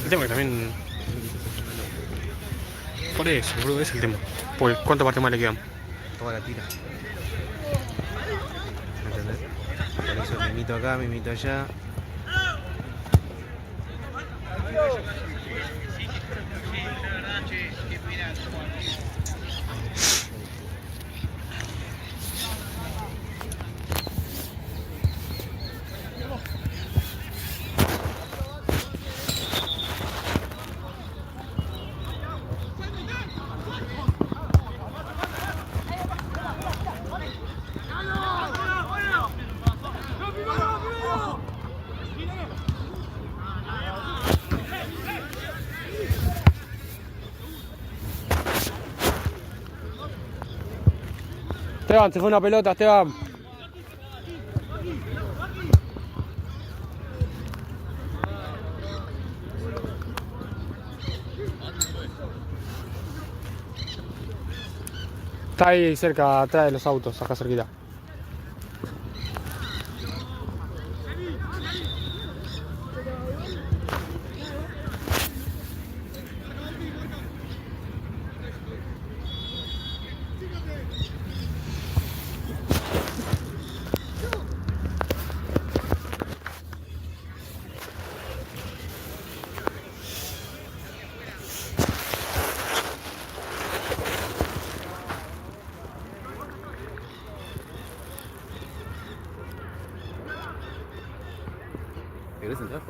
El tema que también. Por eso, boludo, ese es el tema. Por cuántas partes más le quedan. Toda la tira. ¿Me entendés? Por eso mimito acá, mimito allá. Esteban, se fue una pelota, Esteban. Está ahí cerca, atrás de los autos, acá cerquita. ¿Querés entrar?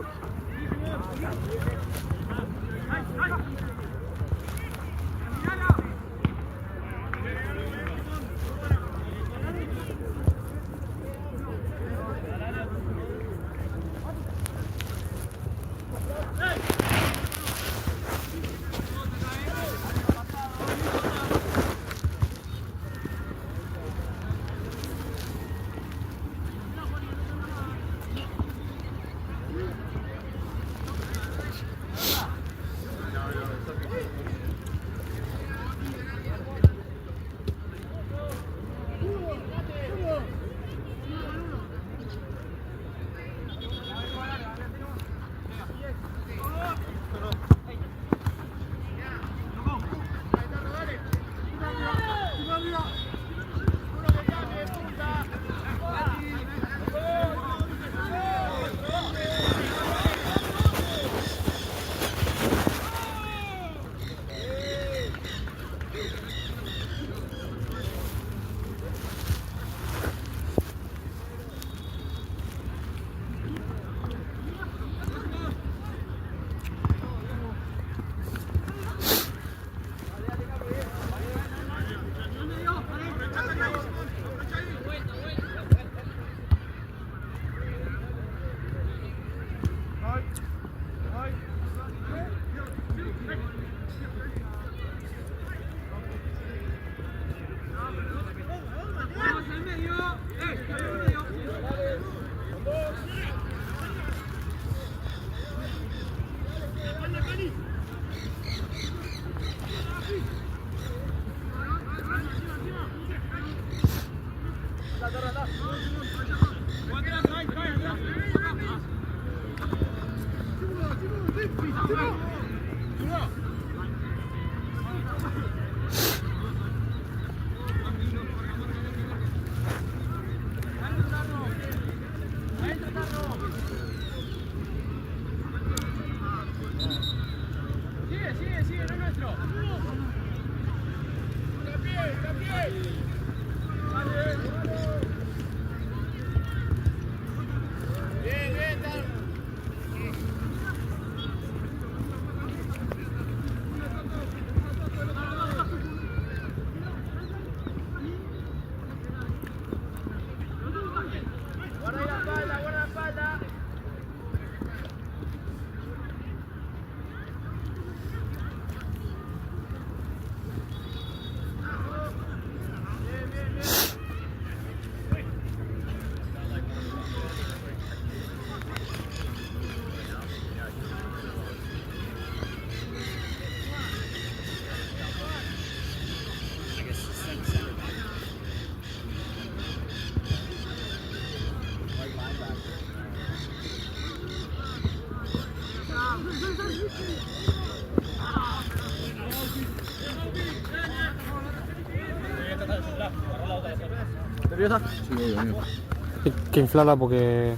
Hay que inflarla porque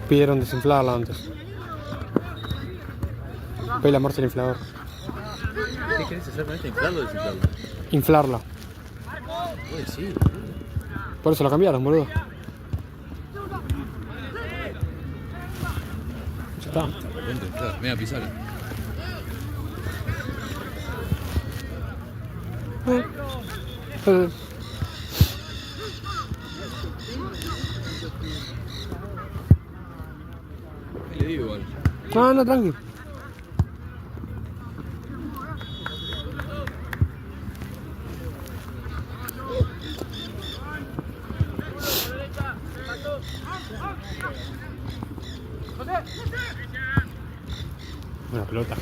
pidieron desinflarla antes. Voy a la marcha del inflador. ¿Qué querés hacer con esta? ¿Inflarlo o desinflarlo? Inflarla. Pues sí. Por eso la cambiaron, boludo. Ya está. Vente, mira, pisale. Eh, Le digo igual. No, no, tranqui. Buena pelota.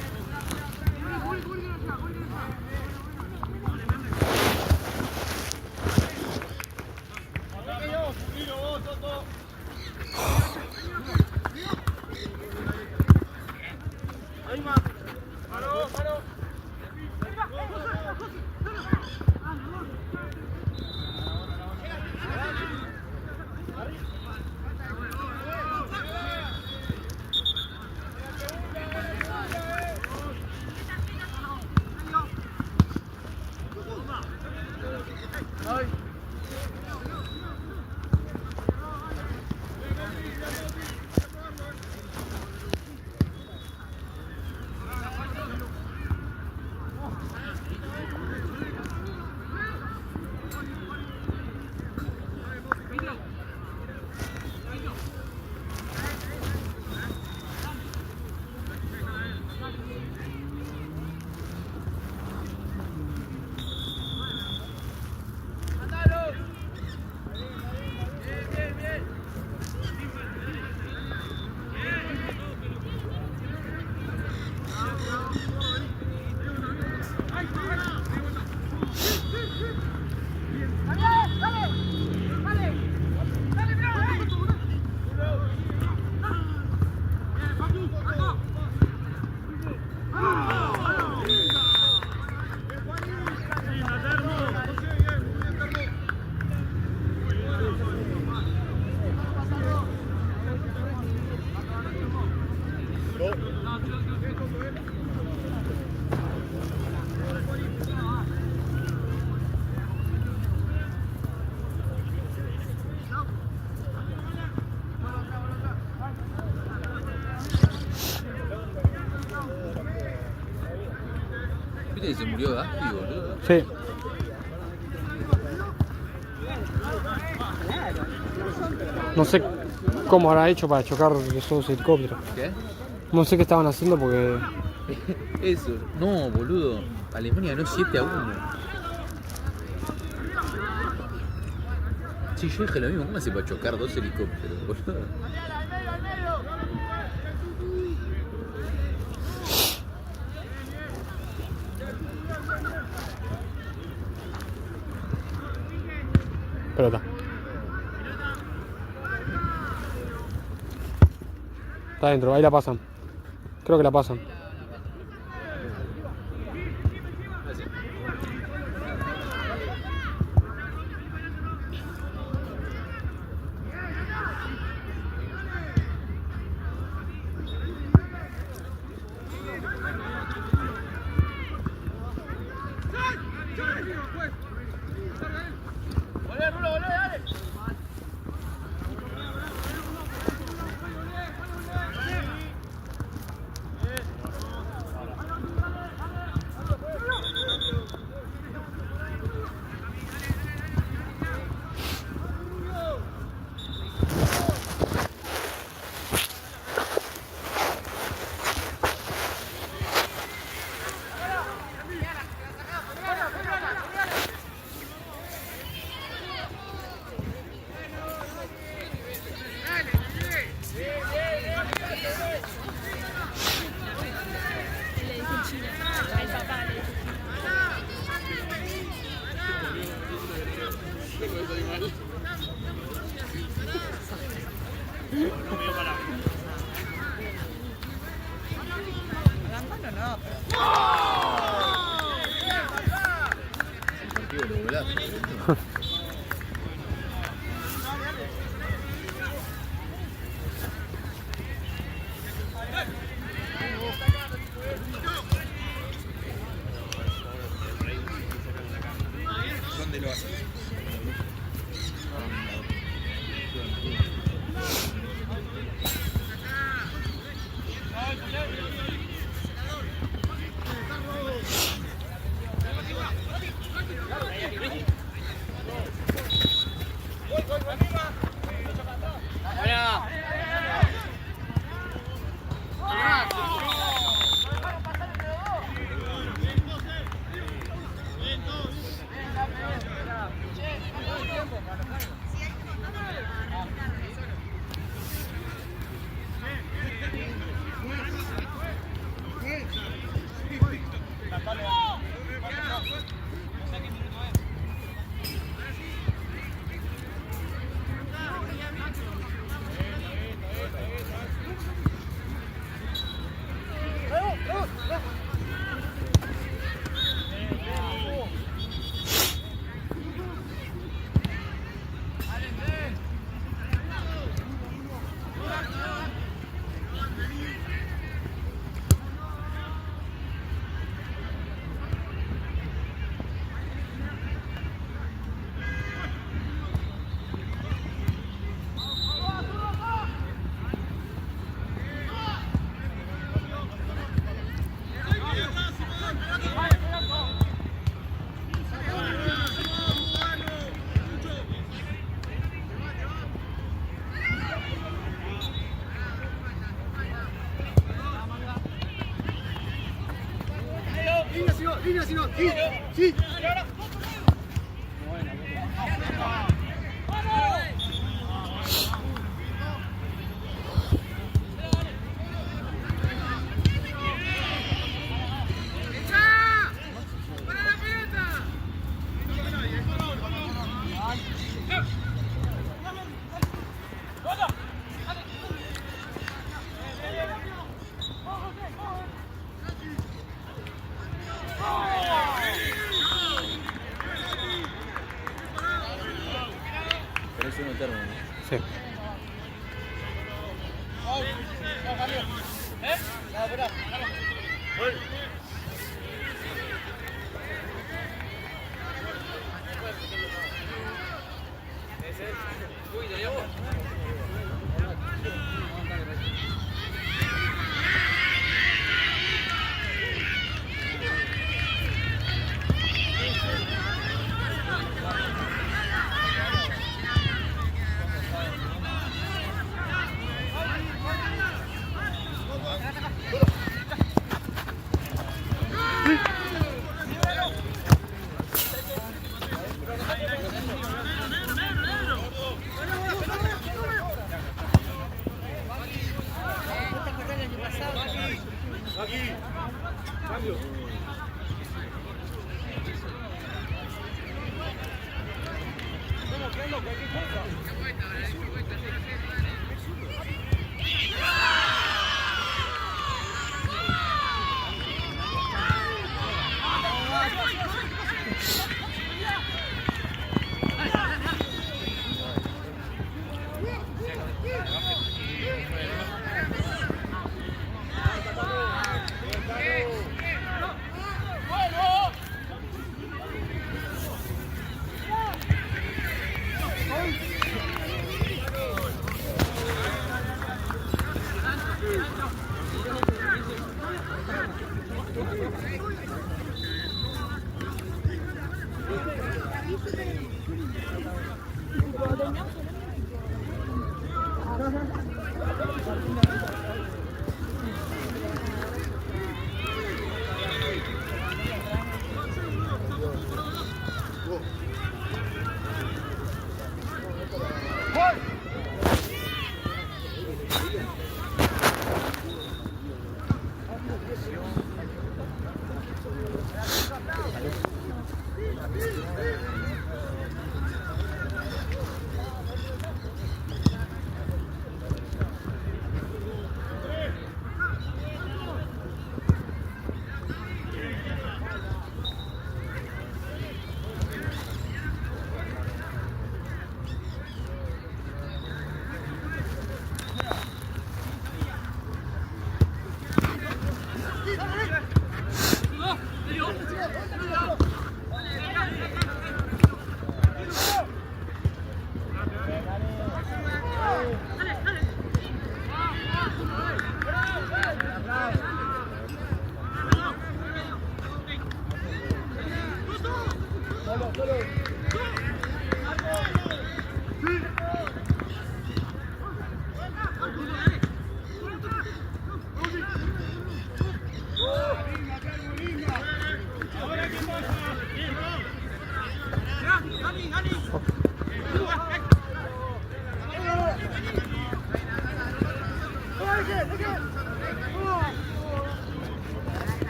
¿Viste que se murió Gaspi, boludo? Sí. No sé cómo habrá hecho para chocar esos helicópteros. ¿Qué? No sé qué estaban haciendo porque... Eso. No, boludo. Alemania ganó 7-1. Sí, yo dije lo mismo. ¿Cómo hace para chocar 2 helicópteros, boludo? Pelota. Está adentro, ahí la pasan. Creo que la pasan. ¿Dónde lo haces? Línea, si no, sí, sí. Sí.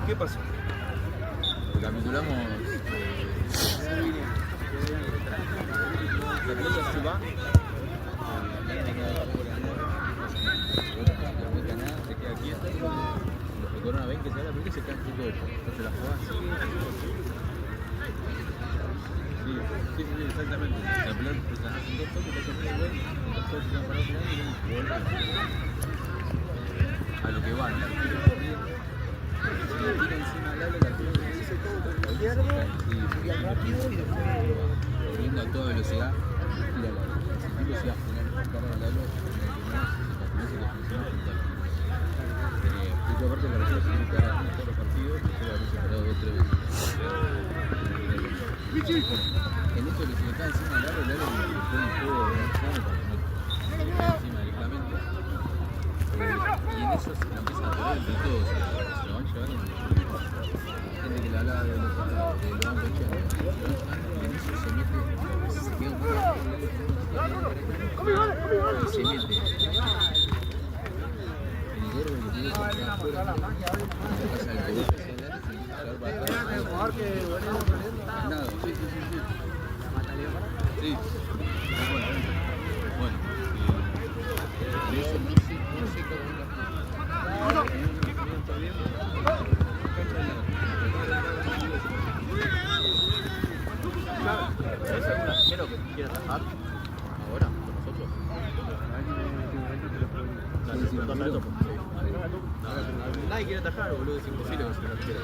¿Qué pasó? Recapitulamos. La pelota se va. Se queda quieta. Los Corona ven que se va la pelota y se quedan quietos ellos. Entonces la jugada sigue. Sí, exactamente. La pelota se hace dos toques, la hace medio gol, los toques se van para el final y viene a lo que van. Se le tira encima al lado, la pelota rápido y después corriendo a toda velocidad, tira al lado. Si el tipo se va a poner a cara al lado, y aparte la versión se tiene que dar en todos los partidos, y se lo habría separado 2 o 3 veces. En esto que se le cae encima al lado, el lado le pone un juego de encima directamente. Y en eso se empiezan a correr entre todos, se lo van llevando. Gente que le hablaba de los bancos echando, y en eso se mete, se queda un poco y se mete. El gordo que tiene que estar afuera, se pasa el cogote hacia adelante, se empieza a llevar para atrás. Nada, sí. Sí. Bueno. Y eso no sé cómo está bien. ¿Sabes algún arquero que quiera atajar ahora con nosotros? Nadie quiere atajar, boludo, es imposible que se lo quiera.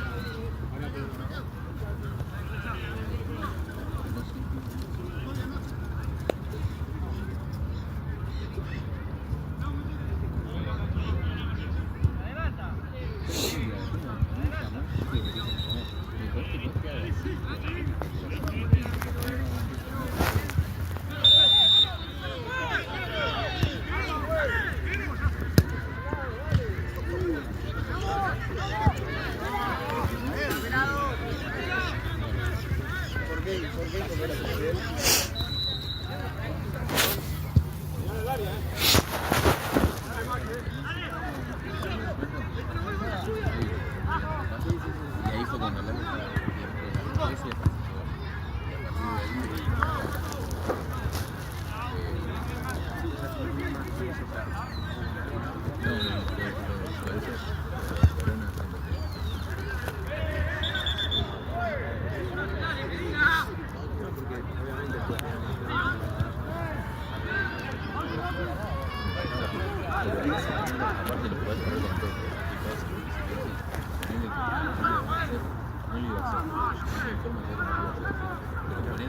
Y ahí fue cuando la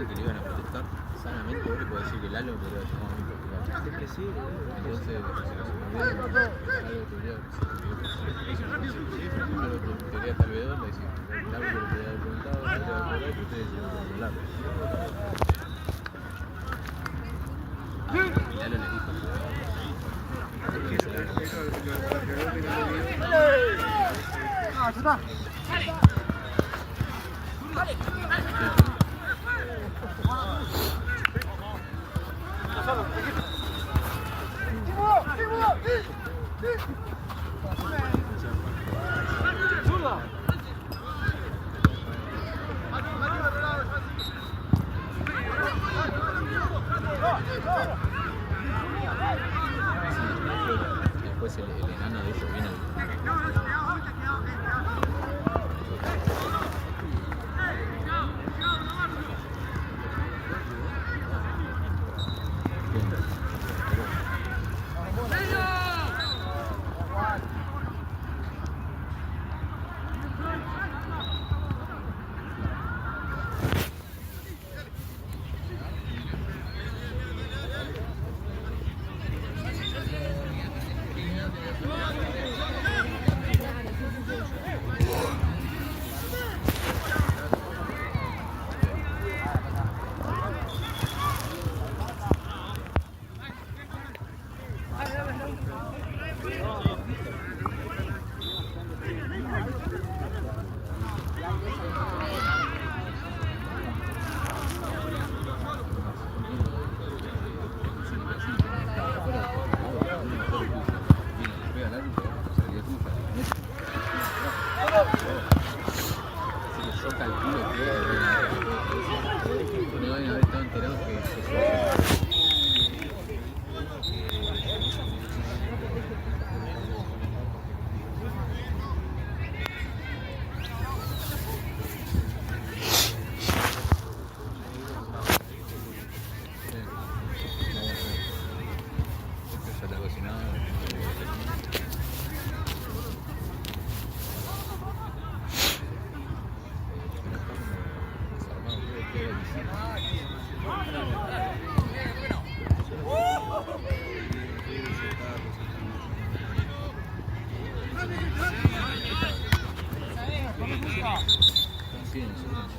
que le iban a protestar sanamente, vos le podés decir que Lalo podría haber tomado muy popular. Es que sí, entonces se lo sorprendieron, algo podría estar alrededor, le decís, Lalo le podría haber preguntado, Lalo le podría haber ustedes decían Lalo. Y Lalo le dijo, después el enano de ellos viene.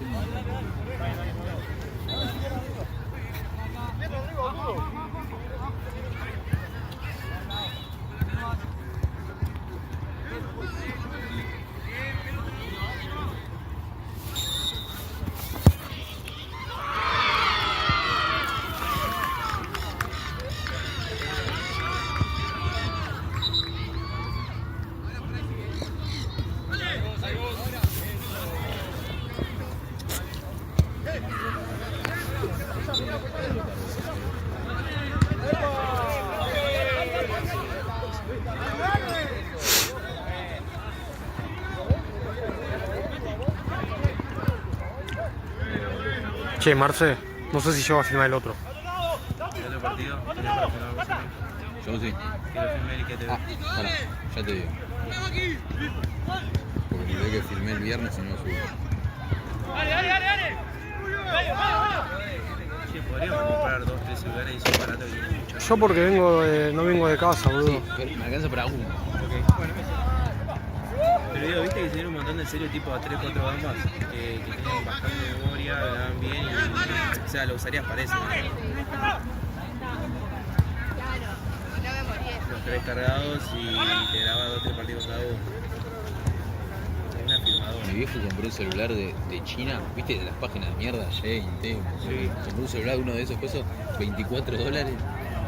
filma. Che, Marce, no sé si yo voy a filmar el otro. ¿El otro partido? ¿Tenés para filmar vos también? Yo sí. Que lo filmé y que te Ah, pará, ya te digo. Porque olvidé que filmé el viernes y no subí. Che, podríamos comprar 2, 3 celulares y son baratos y tienen mucho. Yo porque no vengo de casa, boludo. Sí, pero me alcanza para uno. Ok, bueno, pero digo, viste que tienen un montón de series tipo a 3, 4 gambas que tienen bastante memoria, graban bien y, o sea, lo usarías para eso. Los 3 cargados y te grabas 2, 3 partidos cada uno. Es una filmadora. Mi viejo compró un celular de China, viste, de las páginas de mierda, Shane, Temu. Sí. Compró un celular, uno de esos cosas, $24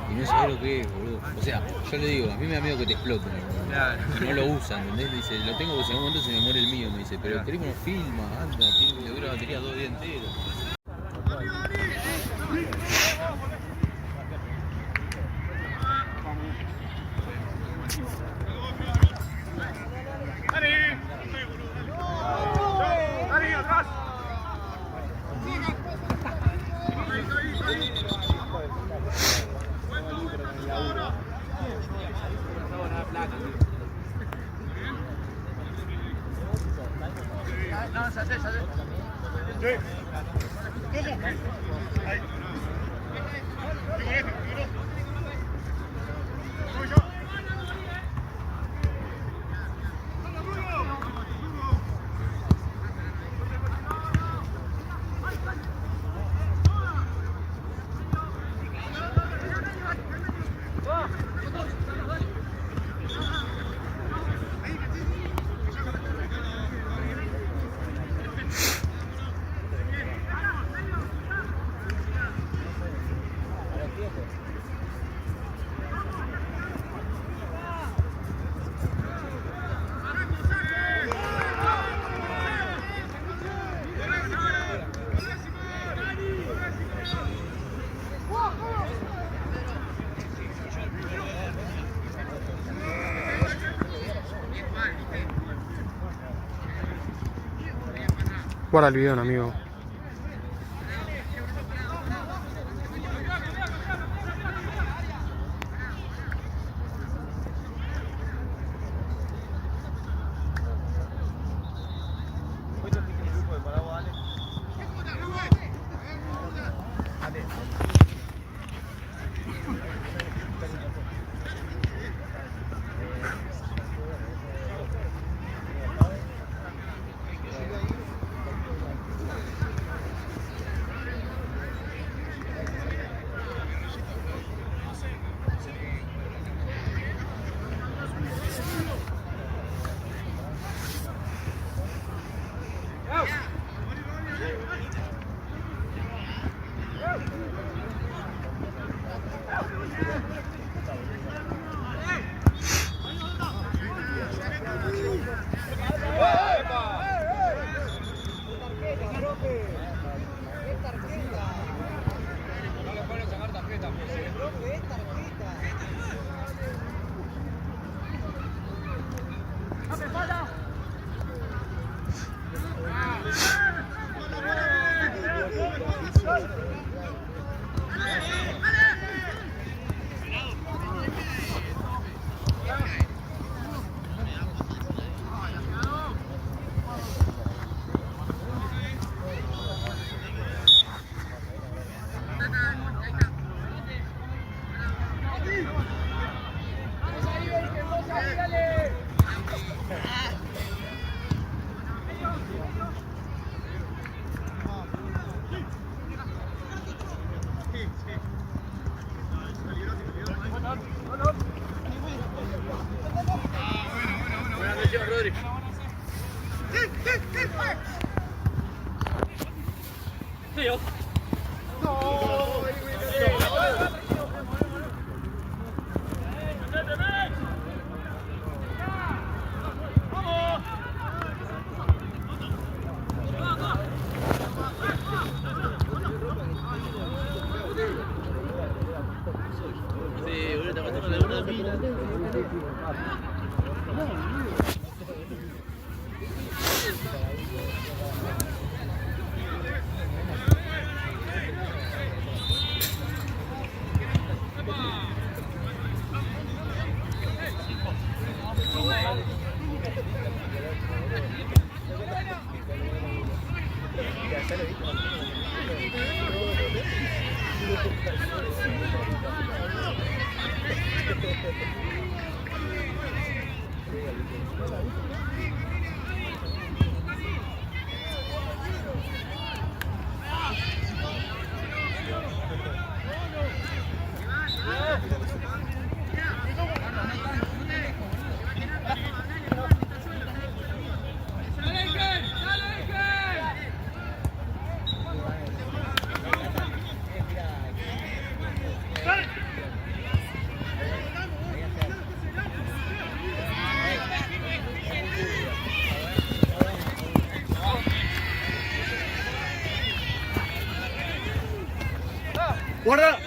y no sabe lo que es, boludo. O sea, yo le digo, a mí me da miedo que te exploten, boludo. Claro. Y no lo usan, ¿entendés? Me dice, lo tengo porque si en algún momento se me muere el mío, me dice, pero el teléfono filma, anda, le dura la batería 2 días enteros. Guarda el video, amigo. Guarda.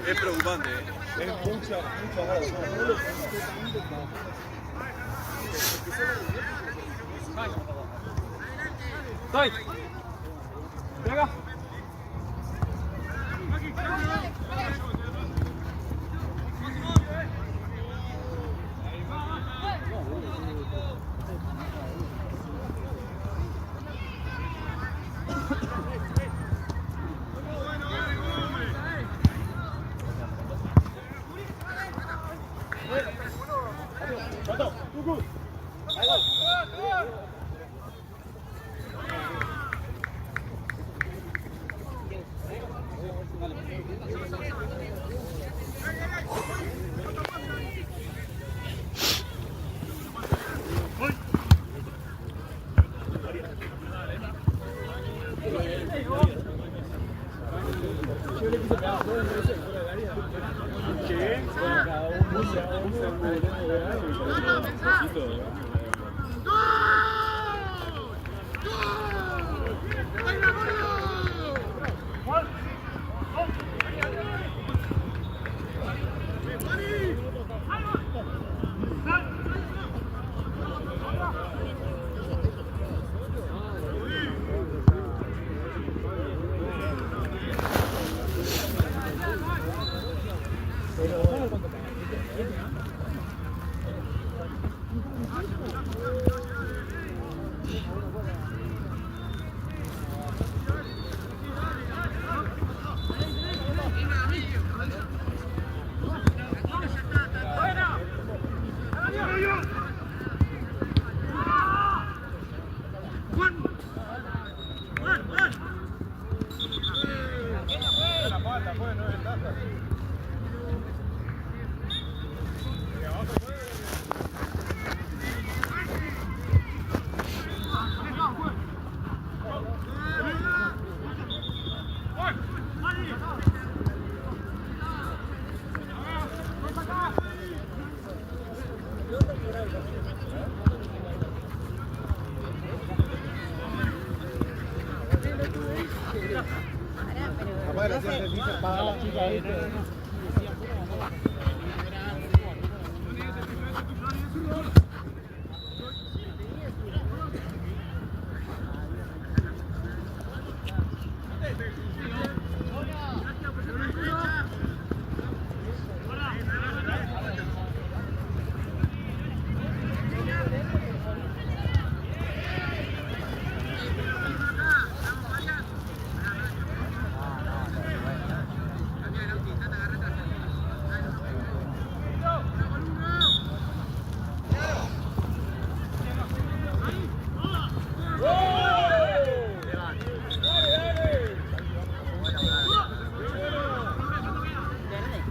Es preocupante. Es mucha ¡Estoy! ¡Venga!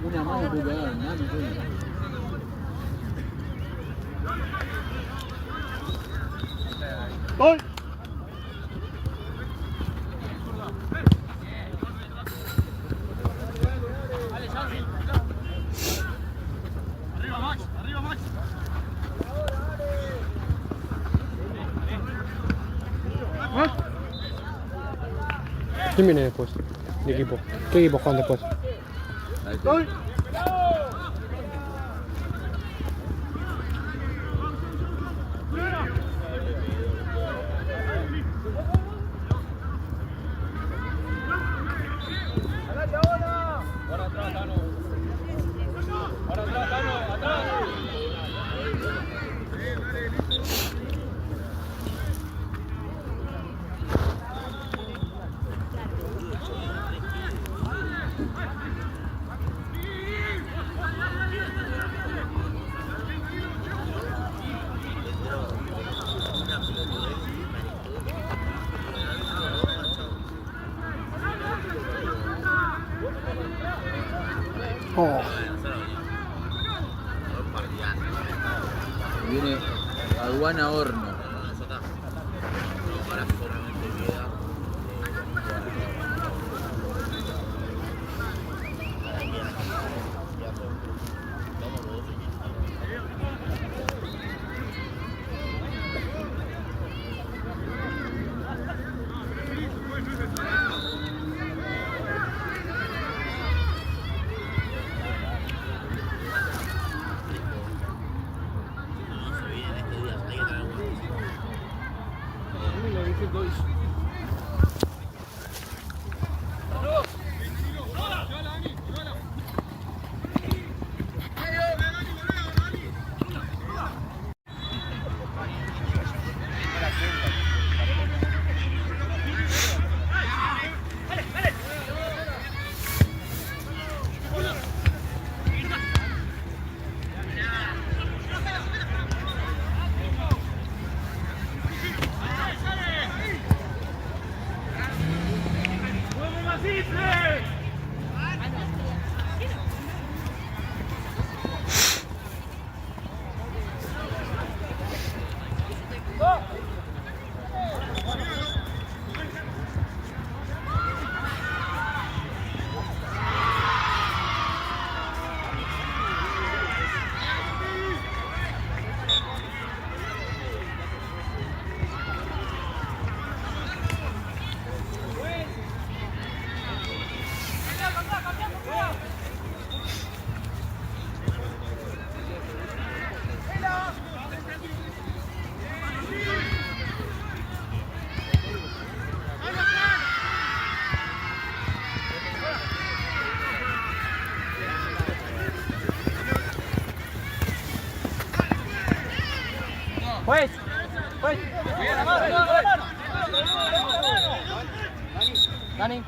Una más no puedo pegar, nada, no puedo. ¡Gol! ¿Quién viene después? De equipo. ¿Qué equipo juegan después? ¡Gol! Oh. Viene Aduana Horno. Juez. Juez. Dani.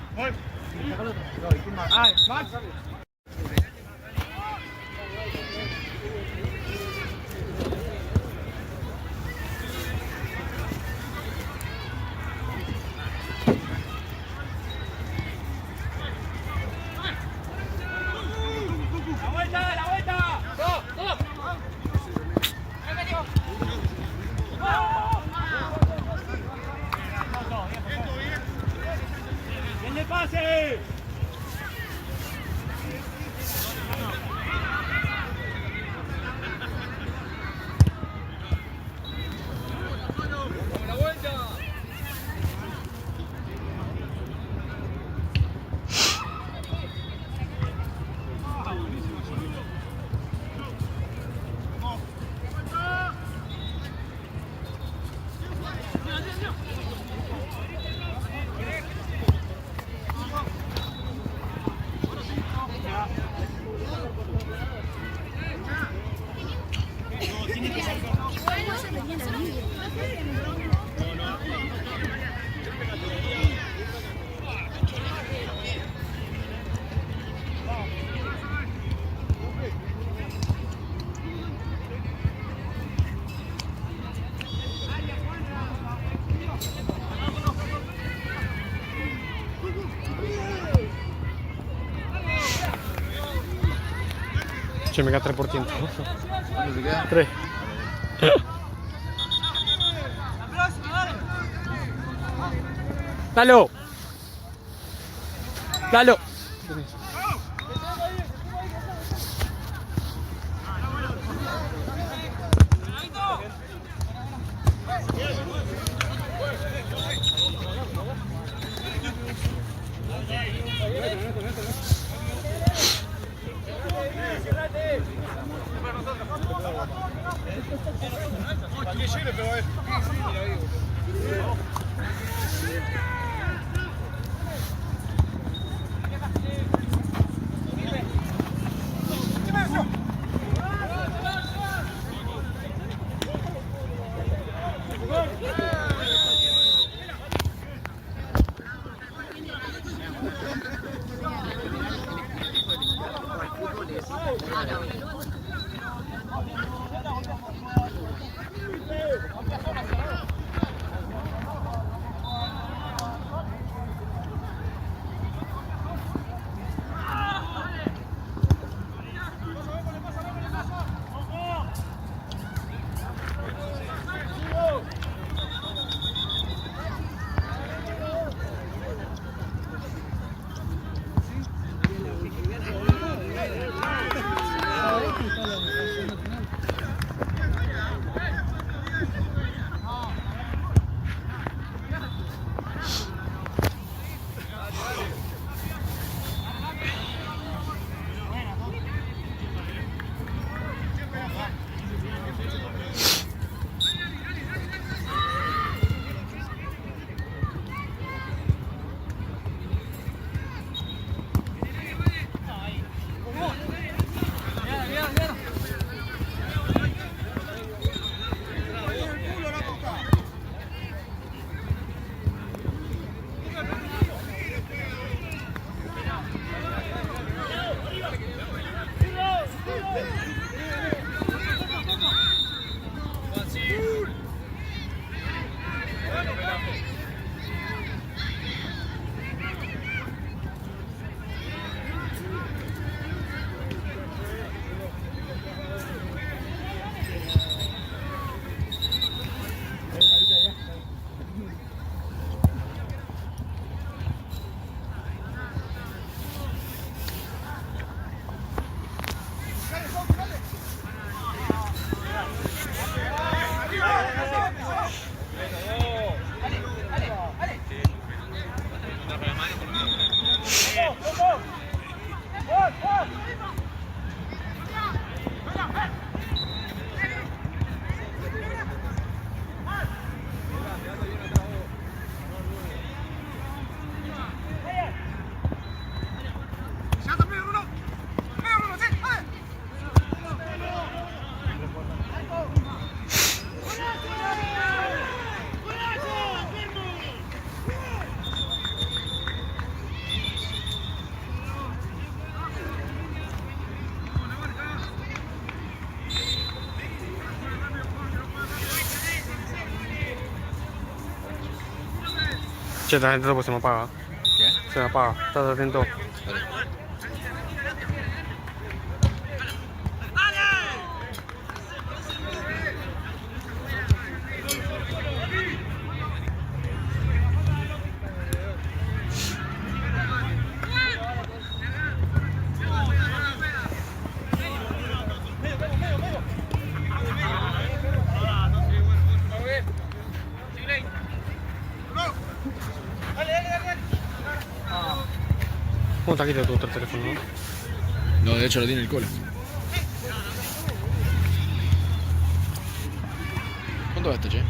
Che, me queda 3 por tiempo. ¿Cuánto te queda? 3. Dalo. Dalo. Che, estás atento porque se me apaga. ¿Qué? Se me apaga. Estás atento. Dale. ¿Cómo te quitas tu otro teléfono, no? No, de hecho lo tiene el cole. ¿Cuánto gaste, che? 4-1.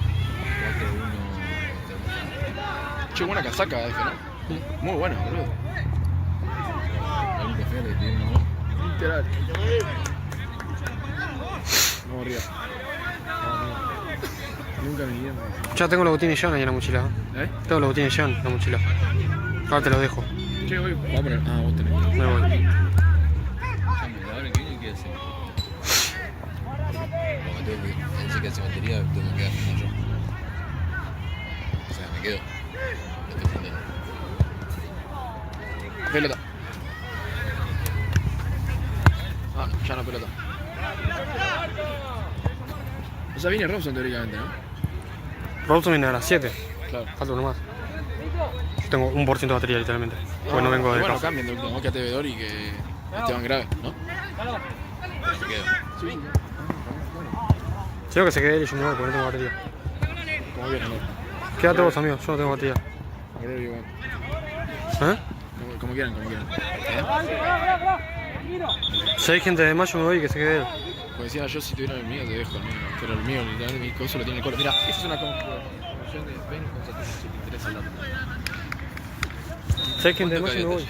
Che, buena casaca F, ¿no? Muy buena, boludo. Algún café le tiene, ¿no? Literal. Vamos arriba. Nunca me guié. Ya tengo los botines John ahí en la mochila. ¿Eh? Tengo los botines John en la mochila. Ahora te los dejo. Che, voy. Vamos a poner. Ah, vos tenés. Me voy. Ahora que viene, ¿qué hace? Como tengo que. Dice que hace batería, tengo que quedar yo. O sea, me quedo. Lo estoy prendiendo. Pelota. Ah, no, ya no pelota. O sea, viene Robson teóricamente, ¿no? Robson viene a las 7. Claro. Falta uno más. Yo tengo 1% de batería literalmente. Pues no vengo de bueno, casa. cambien de último. Que a Tevedor y que Esteban Grave, ¿no? Pero me quedo. Sí. Quiero que se quede él y yo me voy porque no tengo batería. Como quieran, ¿no? Quédate vos, amigo. Yo no tengo batería. Aurelio igual. ¿Eh? Como quieran, como quieran. Si hay gente de mayo me voy y que se quede él. Como decía yo, si tuviera el mío te dejo el mío. Pero el mío, literalmente, mi coso lo tiene el colo. Mira, esa es una confusión de ven con Saturno si te interesa el dato. Si hay gente de ¿Cuánto mayo me voy.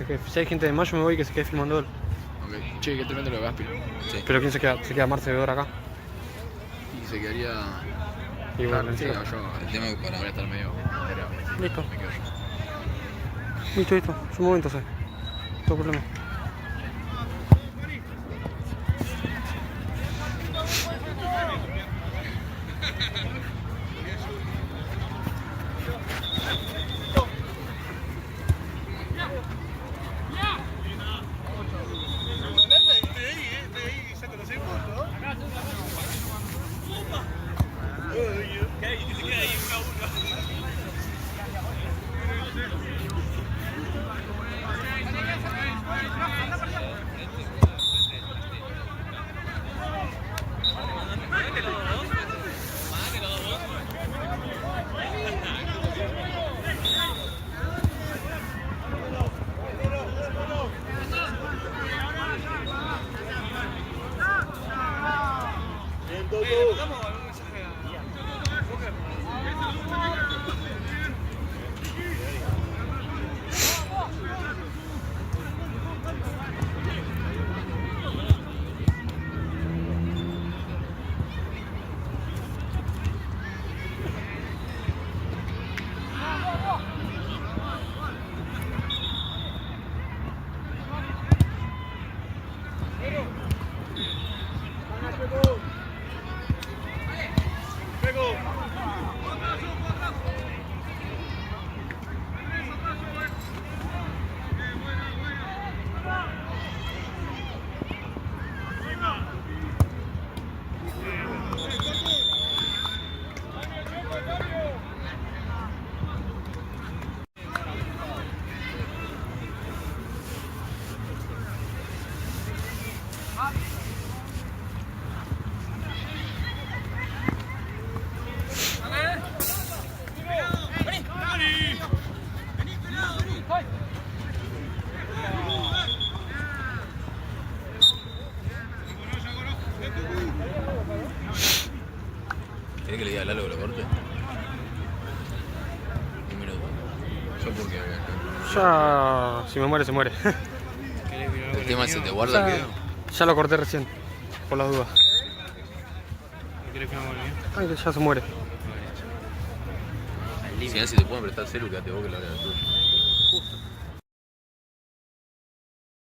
cae Si hay gente de mayo me voy y que se quede filmando él. Ok. Che, qué tremendo lo de Gaspi. Sí. Pero ¿quién se queda? Se queda Marce Vedor acá. Y se quedaría. Y bueno, Sí, encima. yo. El tema es que para estar medio. Listo. Me quedo yo. Listo, listo. Es un momento, entonces. No tengo problema. ¿Querés que le diga a Lalo que lo corte? Un minuto. Yo porque. Ya, si me muere, se muere. El tema es se te guarda el video. Ya lo corté recién, por las dudas. ¿Querés que me vuelva bien? Ay, que ya se muere. Si no, si te pueden prestar celu, quédate vos que lo hagas tuyo.